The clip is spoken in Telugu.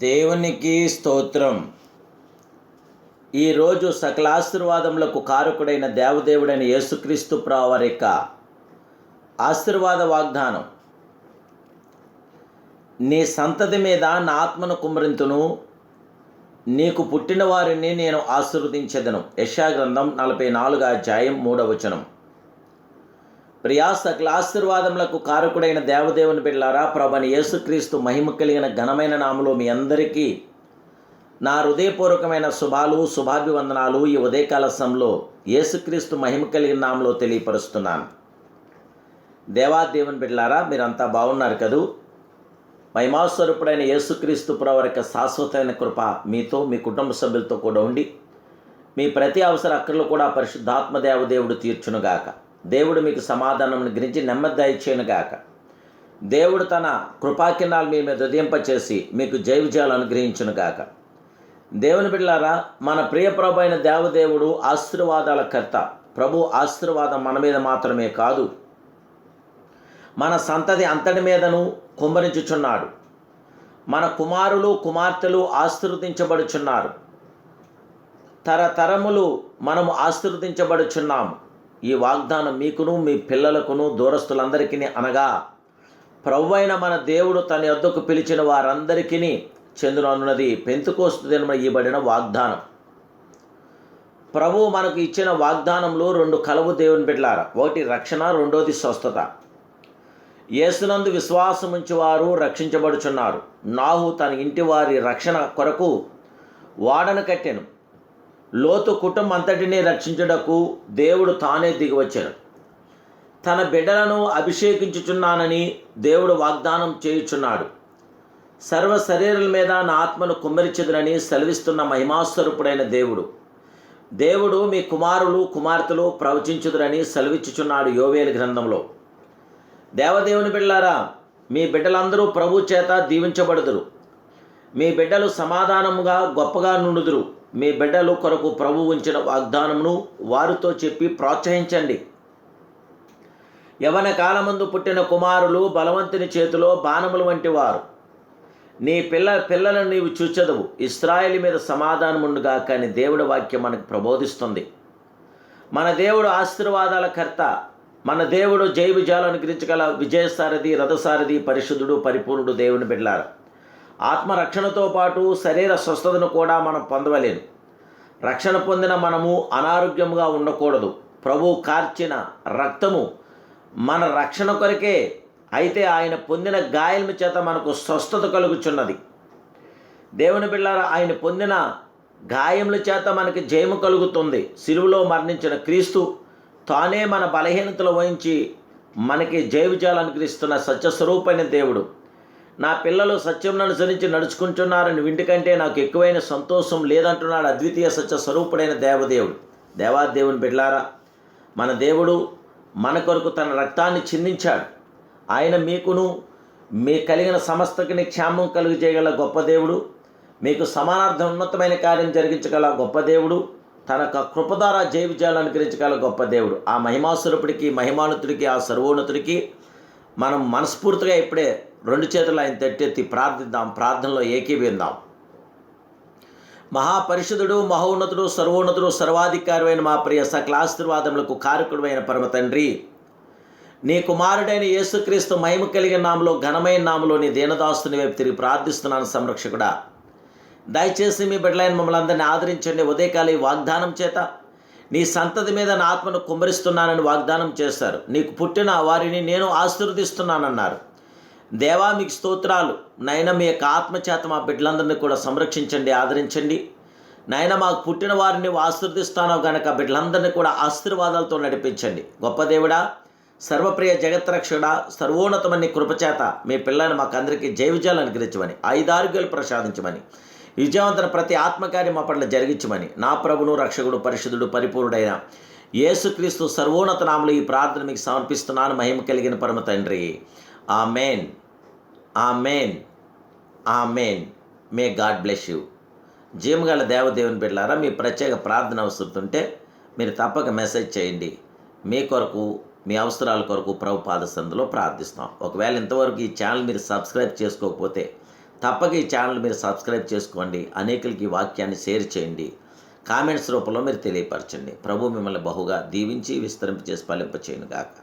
దేవునికి స్తోత్రం. ఈరోజు సకల ఆశీర్వాదములకు కారకుడైన దేవదేవుడైన యేసుక్రీస్తు ప్రభువారి యొక్క ఆశీర్వాద వాగ్దానం. నీ సంతతి మీద నా ఆత్మను కుమ్మరింతును, నీకు పుట్టిన వారిని నేను ఆశీర్వదించెదను. యెషయా గ్రంథం 44వ అధ్యాయం 3వ వచనం. ప్రియా, సకల ఆశీర్వాదములకు కారకుడైన దేవదేవుని బిడ్డలారా, ప్రభువైన యేసుక్రీస్తు మహిమ కలిగిన ఘనమైన నామములో మీ అందరికీ నా హృదయపూర్వకమైన శుభాభివందనాలు ఈ ఉదయకాల సమయంలో యేసుక్రీస్తు మహిమ కలిగిన నామములో తెలియపరుస్తున్నాను. దేవాదేవుని బిడ్డలారా, మీరంతా బాగున్నారు కదూ? మహిమాస్వరూపుడైన యేసుక్రీస్తు ప్రభువారి యొక్క శాశ్వతమైన కృప మీతో, మీ కుటుంబ సభ్యులతో కూడా ఉండి మీ ప్రతి అవసర అక్కర్లు కూడా పరిశుద్ధాత్మ దేవదేవుడు తీర్చునుగాక. దేవుడు మీకు సమాధానం గురించి నెమ్మది దయచేయునుగాక. దేవుడు తన కృపాకిరణాలు మీ మీద ఉదయింపచేసి మీకు జయ విజయాలు అనుగ్రహించునుగాక. దేవుని బిడ్డలారా, మన ప్రియ ప్రభు అయిన దేవదేవుడు ఆశీర్వాదాల కర్త. ప్రభు ఆశీర్వాదం మన మీద మాత్రమే కాదు, మన సంతతి అంతటి మీదను కుమ్మరించుచున్నాడు. మన కుమారులు కుమార్తెలు ఆశీర్వదించబడుచున్నారు. తరతరములు మనము ఆశీర్వదించబడుచున్నాము. ఈ వాగ్దానం మీకును మీ పిల్లలకును దూరస్తులందరికీ, అనగా ప్రభువైన మన దేవుడు తన యొద్దకు పిలిచిన వారందరికీ చెందునన్నది పెంతెకోస్తు దినమున ఇవ్వబడిన వాగ్దానం. ప్రభువు మనకు ఇచ్చిన వాగ్దానంలో రెండు కలవు. దేవుని బిడ్డలారా, ఒకటి రక్షణ, రెండోది స్వస్థత. యేసునందు విశ్వాసముంచి వారు రక్షించబడుచున్నారు. నాహు తన ఇంటి వారి రక్షణ కొరకు ఓడను కట్టెను. లోతు కుటుంబం అంతటినీ రక్షించుటకు దేవుడు తానే దిగివచ్చాడు. తన బిడ్డలను అభిషేకించుచున్నానని దేవుడు వాగ్దానం చేయుచున్నాడు. సర్వ శరీరుల మీద నా ఆత్మను కుమ్మరించెదనని సెలవిస్తున్న మహిమాస్వరూపుడైన దేవుడు మీ కుమారులు కుమార్తెలు ప్రవచించుదురని సెలవిచ్చుచున్నాడు యోవేలు గ్రంథంలో. దేవదేవుని బిడ్డలారా, మీ బిడ్డలందరూ ప్రభు చేత దీవించబడుదురు. మీ బిడ్డలు సమాధానముగా గొప్పగా నుండుదురు. మీ బిడ్డలు కొరకు ప్రభు ఉంచిన వాగ్దానమును వారితో చెప్పి ప్రోత్సహించండి. యవన కాలమందు పుట్టిన కుమారులు బలవంతుని చేతిలో బాణములు వంటి వారు. నీ పిల్లలను నీవు చూచెదవు. ఇశ్రాయేలు మీద సమాధానం ఉండుగా కానీ దేవుడి వాక్యం మనకు ప్రబోధిస్తుంది. మన దేవుడు ఆశీర్వాదాల కర్త. మన దేవుడు జయ విజయాలు అనుగ్రహించగల విజయసారథి, రథసారథి, పరిశుద్ధుడు, పరిపూర్ణుడు. దేవుని బిడ్డలారా, ఆత్మరక్షణతో పాటు శరీర స్వస్థతను కూడా మనం పొందవలేను. రక్షణ పొందిన మనము అనారోగ్యంగా ఉండకూడదు. ప్రభు కార్చిన రక్తము మన రక్షణ కొరకే. అయితే ఆయన పొందిన గాయాల చేత మనకు స్వస్థత కలుగుచున్నది. దేవుని బిడ్డలారా, ఆయన పొందిన గాయముల చేత మనకి జయము కలుగుతుంది. సిలువలో మరణించిన క్రీస్తు తానే మన బలహీనతలు వహించి మనకి జయ విజయాలు అనుగ్రహిస్తున్న సత్యస్వరూపైన దేవుడు. నా పిల్లలు సత్యమును అనుసరించి నడుచుకుంటున్నారని వింటికంటే నాకు ఎక్కువైన సంతోషం లేదంటున్నాడు అద్వితీయ సత్య స్వరూపుడైన దేవదేవుడు. దేవాదేవుని బిడ్డలారా, మన దేవుడు మన కొరకు తన రక్తాన్ని చిందించాడు. ఆయన మీకును మీ కలిగిన సమస్తకి క్షేమం కలుగు చేయగల గొప్ప దేవుడు. మీకు సమానార్థం ఉన్నతమైన కార్యం జరిగించగల గొప్ప దేవుడు. తన కృప ద్వారా జయ విజయాలు అనుగ్రహించగల గొప్ప దేవుడు. ఆ మహిమాస్వరూపుడికి, మహిమానుతుడికి, ఆ సర్వోన్నతుడికి మనం మనస్ఫూర్తిగా ఇప్పుడే రెండు చేతులు ఆయన తట్టెత్తి ప్రార్థిద్దాం. ప్రార్థనలో ఏకీభవిద్దాం. మహాపరిషుదుడు, మహోన్నతుడు, సర్వోన్నతుడు, సర్వాధికారి అయిన మా ప్రియ సకల ఆశీర్వాదములకు కారకుడు అయిన పరమ తండ్రి, నీ కుమారుడైన యేసుక్రీస్తు మహిమ కలిగిన నామలో, ఘనమైన నామలో నీ దీనదాస్తుని వైపు తిరిగి ప్రార్థిస్తున్నాను. సంరక్షకుడా, దయచేసి మీ బిడ్డలైన మమ్మల్ని అందరినీ ఆదరించండి. ఉదయకాల ఈ వాగ్దానం చేత నీ సంతతి మీద నా ఆత్మను కుమ్మరిస్తున్నానని వాగ్దానం చేశారు. నీకు పుట్టిన వారిని నేను ఆశీర్వదిస్తున్నానన్నారు. దేవా, మీకు స్తోత్రాలు. నాయన, మీ యొక్క ఆత్మచేత మా బిడ్డలందరినీ కూడా సంరక్షించండి, ఆదరించండి. నాయన, మాకు పుట్టిన వారిని ఆశీర్వదిస్తానో గనక బిడ్డలందరినీ కూడా ఆశీర్వాదాలతో నడిపించండి. గొప్ప దేవుడా, సర్వప్రియ జగత్రక్షకుడా, సర్వోన్నతమని కృపచేత మీ పిల్లలను మాకందరికీ జయ విజయాలు అనుగ్రహించమని, ఆయుధారోగ్యాలు ప్రసాదించమని, విజయవంతన ప్రతి ఆత్మకార్యం మా పట్ల జరిగించమని నా ప్రభును, రక్షకుడు, పరిశుద్ధుడు, పరిపూర్ణుడైన యేసుక్రీస్తు సర్వోన్నత నామములో ఈ ప్రార్థన మీకు సమర్పిస్తున్నాను. మహిమ కలిగిన పరమ తండ్రి. Amen, amen, amen. May God bless you. జీవగల దేవదేవుని బిడ్డలారా, మీ ప్రత్యేక ప్రార్థన అవసరతుంటే మీరు తప్పక మెసేజ్ చేయండి. మీ కొరకు, మీ అవసరాల కొరకు ప్రభు పాద సన్నిధిలో ప్రార్థిస్తాం. ఒకవేళ ఇంతవరకు ఈ ఛానల్ మీరు సబ్స్క్రైబ్ చేసుకోకపోతే తప్పక ఈ ఛానల్ మీరు సబ్స్క్రైబ్ చేసుకోండి. అనేకులకి ఈ వాక్యాన్ని షేర్ చేయండి. కామెంట్స్ రూపంలో మీరు తెలియపరచండి. ప్రభు మిమ్మల్ని బహుగా దీవించి విస్తరింపచేసి ఫలింపచేయును గాక.